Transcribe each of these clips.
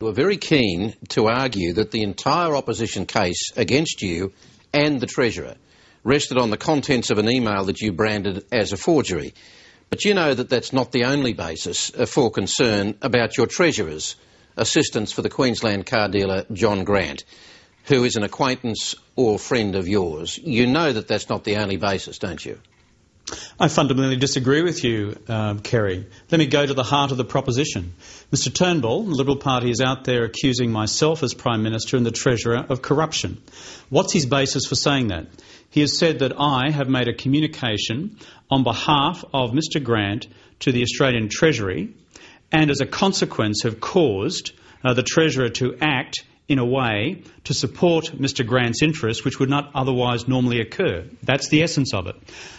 were very keen to argue that the entire opposition case against you and the Treasurer rested on the contents of an email that you branded as a forgery. But you know that that's not the only basis for concern about your Treasurer's assistance for the Queensland car dealer John Grant, who is an acquaintance or friend of yours. You know that that's not the only basis, don't you? I fundamentally disagree with you, Kerry. Let me go to the heart of the proposition. Mr Turnbull, the Liberal Party, is out there accusing myself as Prime Minister and the Treasurer of corruption. What's his basis for saying that? He has said that I have made a communication on behalf of Mr Grant to the Australian Treasury and as a consequence have caused the Treasurer to act in a way to support Mr Grant's interests which would not otherwise normally occur. That's the essence of it.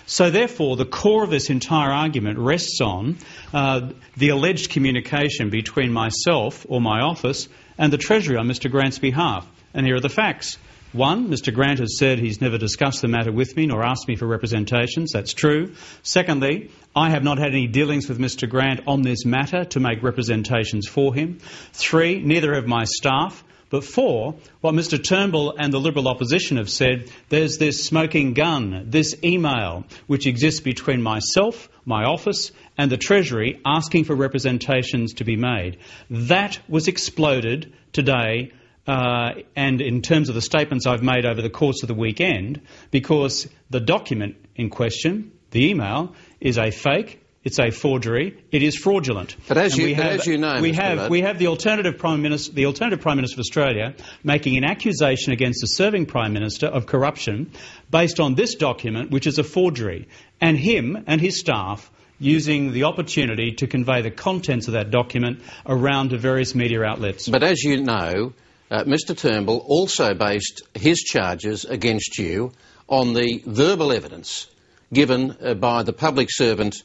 So therefore the core of this entire argument rests on the alleged communication between myself or my office and the Treasury on Mr Grant's behalf. And here are the facts. One, Mr Grant has said he's never discussed the matter with me nor asked me for representations. That's true. Secondly, I have not had any dealings with Mr Grant on this matter to make representations for him. Three, neither have my staff. But four, what Mr Turnbull and the Liberal opposition have said, there's this smoking gun, this email, which exists between myself, my office and the Treasury asking for representations to be made. That was exploded today and in terms of the statements I've made over the course of the weekend, because the document in question, the email, is a fake. It's a forgery. It is fraudulent. But as you know, we have the alternative Prime Minister of Australia making an accusation against the serving Prime Minister of corruption based on this document, which is a forgery, and him and his staff using the opportunity to convey the contents of that document around to various media outlets. But as you know, Mr Turnbull also based his charges against you on the verbal evidence given by the public servant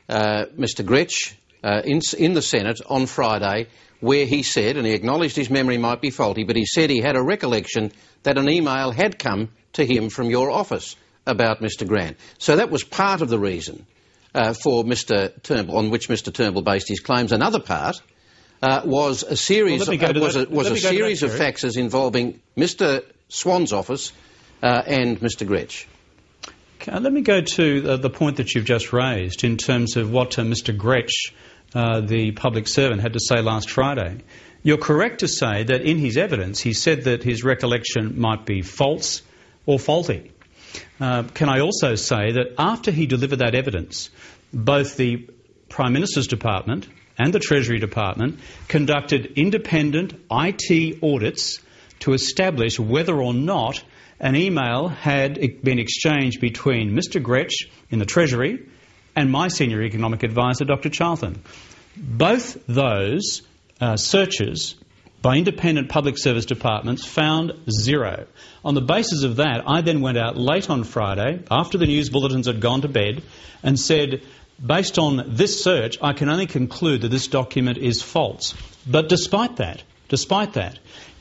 Mr Gretsch in the Senate on Friday, where he said, and he acknowledged his memory might be faulty, but he said he had a recollection that an email had come to him from your office about Mr Grant. So that was part of the reason for Mr Turnbull, on which Mr Turnbull based his claims. Another part was a series of faxes involving Mr Swan's office and Mr Gretsch. Let me go to the point that you've just raised in terms of what Mr Gretsch, the public servant, had to say last Friday. You're correct to say that in his evidence he said that his recollection might be false or faulty. Can I also say that after he delivered that evidence, both the Prime Minister's Department and the Treasury Department conducted independent IT audits to establish whether or not an email had been exchanged between Mr Gretsch in the Treasury and my senior economic advisor, Dr Charlton. Both those searches by independent public service departments found zero. On the basis of that, I then went out late on Friday, after the news bulletins had gone to bed, and said, based on this search, I can only conclude that this document is false. But despite that,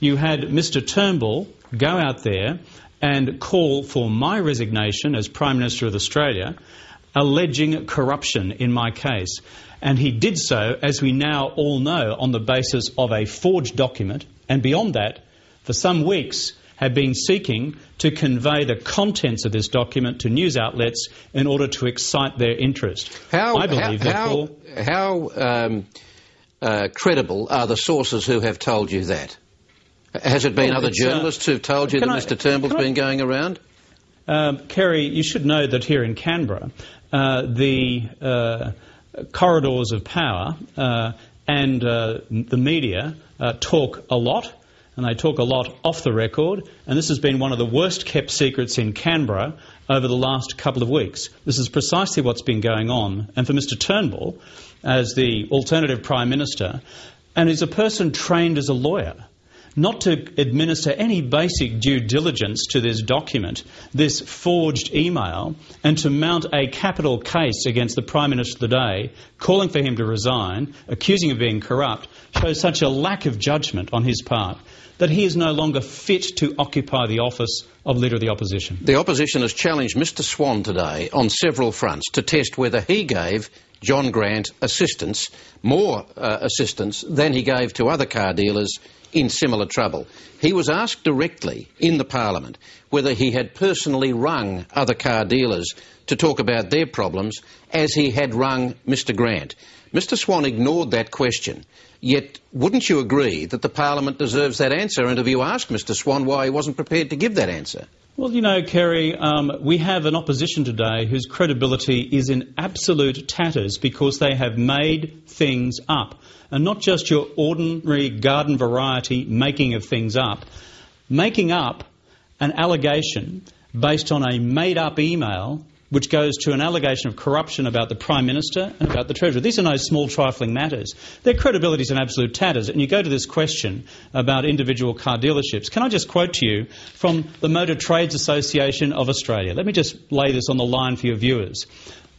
you had Mr Turnbull go out there and call for my resignation as Prime Minister of Australia, alleging corruption in my case. And he did so, as we now all know, on the basis of a forged document, and beyond that, for some weeks, have been seeking to convey the contents of this document to news outlets in order to excite their interest. How credible are the sources who have told you that? Has it been other journalists who've told you that Mr Turnbull's been going around? Kerry, you should know that here in Canberra, the corridors of power and the media talk a lot, and they talk a lot off the record, and this has been one of the worst kept secrets in Canberra over the last couple of weeks. This is precisely what's been going on, and for Mr Turnbull, as the alternative Prime Minister, and is a person trained as a lawyer, not to administer any basic due diligence to this document, this forged email, and to mount a capital case against the Prime Minister of the day, calling for him to resign, accusing him of being corrupt, shows such a lack of judgment on his part that he is no longer fit to occupy the office of Leader of the Opposition. The Opposition has challenged Mr Swan today on several fronts to test whether he gave John Grant assistance, more assistance than he gave to other car dealers in similar trouble. He was asked directly in the Parliament whether he had personally rung other car dealers to talk about their problems as he had rung Mr Grant. Mr Swan ignored that question. Yet, wouldn't you agree that the Parliament deserves that answer? And have you asked Mr Swan why he wasn't prepared to give that answer? Well, you know, Kerry, we have an opposition today whose credibility is in absolute tatters because they have made things up. And not just your ordinary garden variety making of things up. Making up an allegation based on a made-up email which goes to an allegation of corruption about the Prime Minister and about the Treasurer. These are no small trifling matters. Their credibility is in absolute tatters. And you go to this question about individual car dealerships. Can I just quote to you from the Motor Trades Association of Australia? Let me just lay this on the line for your viewers.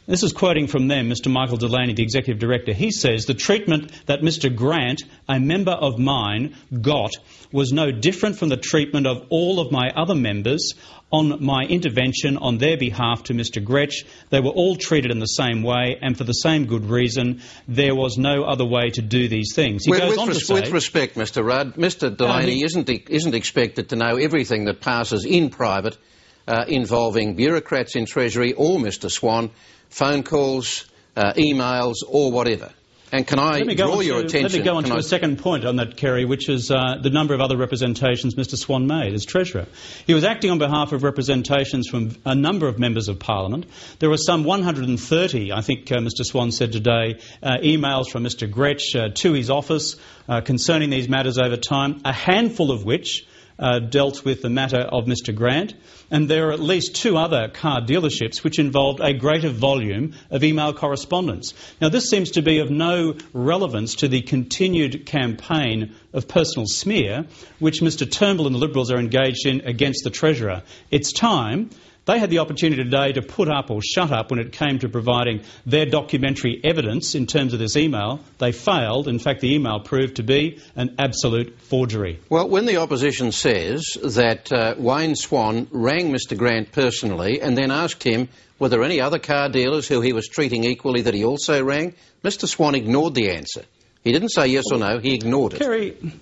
This is quoting from them, Mr Michael Delaney, the Executive Director. He says, "The treatment that Mr Grant, a member of mine, got was no different from the treatment of all of my other members on my intervention on their behalf to Mr Gretsch. They were all treated in the same way and for the same good reason. There was no other way to do these things." He goes on to say, with respect, Mr Rudd, Mr Delaney isn't expected to know everything that passes in private involving bureaucrats in Treasury or Mr Swan, phone calls, emails or whatever. And can I draw your attention... Let me go on to a second point on that, Kerry, which is the number of other representations Mr Swan made as Treasurer. He was acting on behalf of representations from a number of members of Parliament. There were some 130, I think Mr Swan said today, emails from Mr Gretsch to his office concerning these matters over time, a handful of which dealt with the matter of Mr Grant, and there are at least 2 other car dealerships which involved a greater volume of email correspondence. Now, this seems to be of no relevance to the continued campaign of personal smear which Mr Turnbull and the Liberals are engaged in against the Treasurer. It's time. They had the opportunity today to put up or shut up when it came to providing their documentary evidence in terms of this email. They failed. In fact, the email proved to be an absolute forgery. Well, when the opposition says that Wayne Swan rang Mr Grant personally and then asked him were there any other car dealers who he was treating equally that he also rang, Mr Swan ignored the answer. He didn't say yes or no, he ignored it.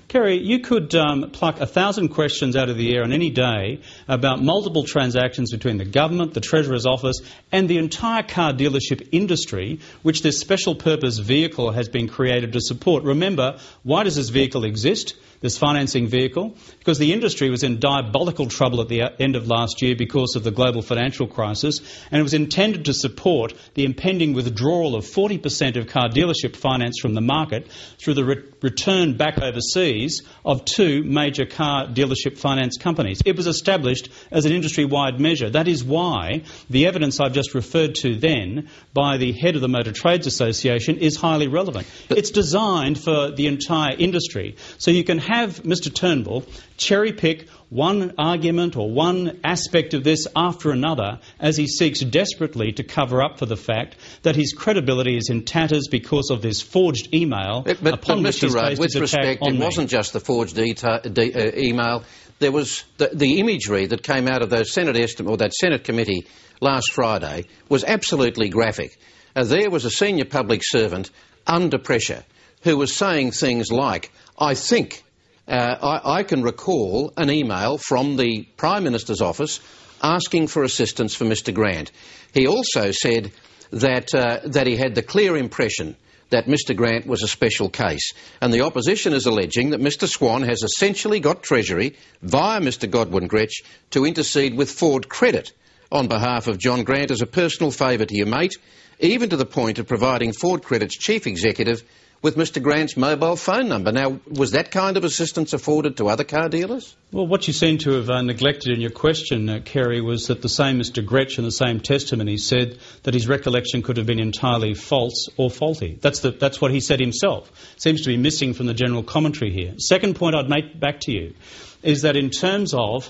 Kerry, you could pluck 1,000 questions out of the air on any day about multiple transactions between the government, the Treasurer's office and the entire car dealership industry which this special purpose vehicle has been created to support. Remember, why does this vehicle exist? This financing vehicle, because the industry was in diabolical trouble at the end of last year because of the global financial crisis, and it was intended to support the impending withdrawal of 40% of car dealership finance from the market through the return back overseas of 2 major car dealership finance companies. It was established as an industry-wide measure. That is why the evidence I've just referred to then by the head of the Motor Trades Association is highly relevant. It's designed for the entire industry. So you can have Mr Turnbull cherry-pick one argument or one aspect of this after another as he seeks desperately to cover up for the fact that his credibility is in tatters because of this forged email upon which he's based his attack on me. It wasn't just the forged email. There was the imagery that came out of those that Senate committee last Friday was absolutely graphic. There was a senior public servant under pressure who was saying things like, I think I can recall an email from the Prime Minister's office asking for assistance for Mr Grant. He also said that he had the clear impression that Mr Grant was a special case, and the opposition is alleging that Mr Swan has essentially got Treasury via Mr Godwin Gretsch to intercede with Ford Credit on behalf of John Grant as a personal favour to your mate, even to the point of providing Ford Credit's chief executive with Mr Grant's mobile phone number. Now, was that kind of assistance afforded to other car dealers? Well, what you seem to have neglected in your question, Kerry, was that the same Mr Gretsch in the same testimony said that his recollection could have been entirely false or faulty. That's what he said himself. Seems to be missing from the general commentary here. Second point I'd make back to you is that in terms of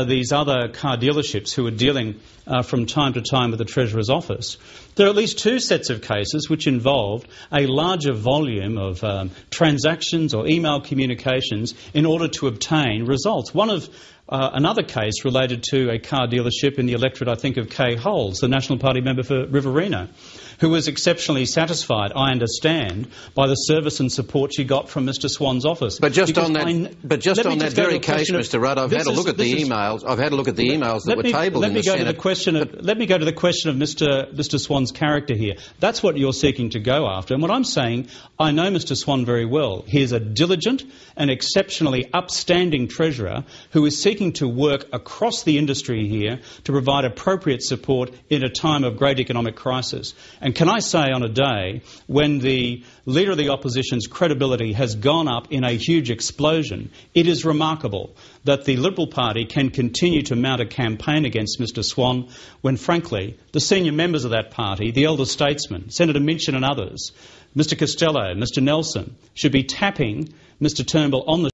these other car dealerships who are dealing from time to time with the Treasurer's office, there are at least 2 sets of cases which involved a larger volume of transactions or email communications in order to obtain results. One of another case related to a car dealership in the electorate, I think, of Kay Holes, the National Party member for Riverina, who was exceptionally satisfied, I understand, by the service and support she got from Mr Swan's office. But just on that very case, Mr Rudd, I've had a look at the emails. I've had a look at the emails that were tabled in the Senate. Let me go to the question of Mr Swan's character here. That's what you're seeking to go after. And what I'm saying, I know Mr Swan very well. He is a diligent and exceptionally upstanding treasurer who is seeking to work across the industry here to provide appropriate support in a time of great economic crisis. And can I say, on a day when the Leader of the Opposition's credibility has gone up in a huge explosion, it is remarkable that the Liberal Party can continue to mount a campaign against Mr Swan when, frankly, the senior members of that party, the elder statesmen, Senator Minchin and others, Mr Costello, Mr Nelson, should be tapping Mr Turnbull on the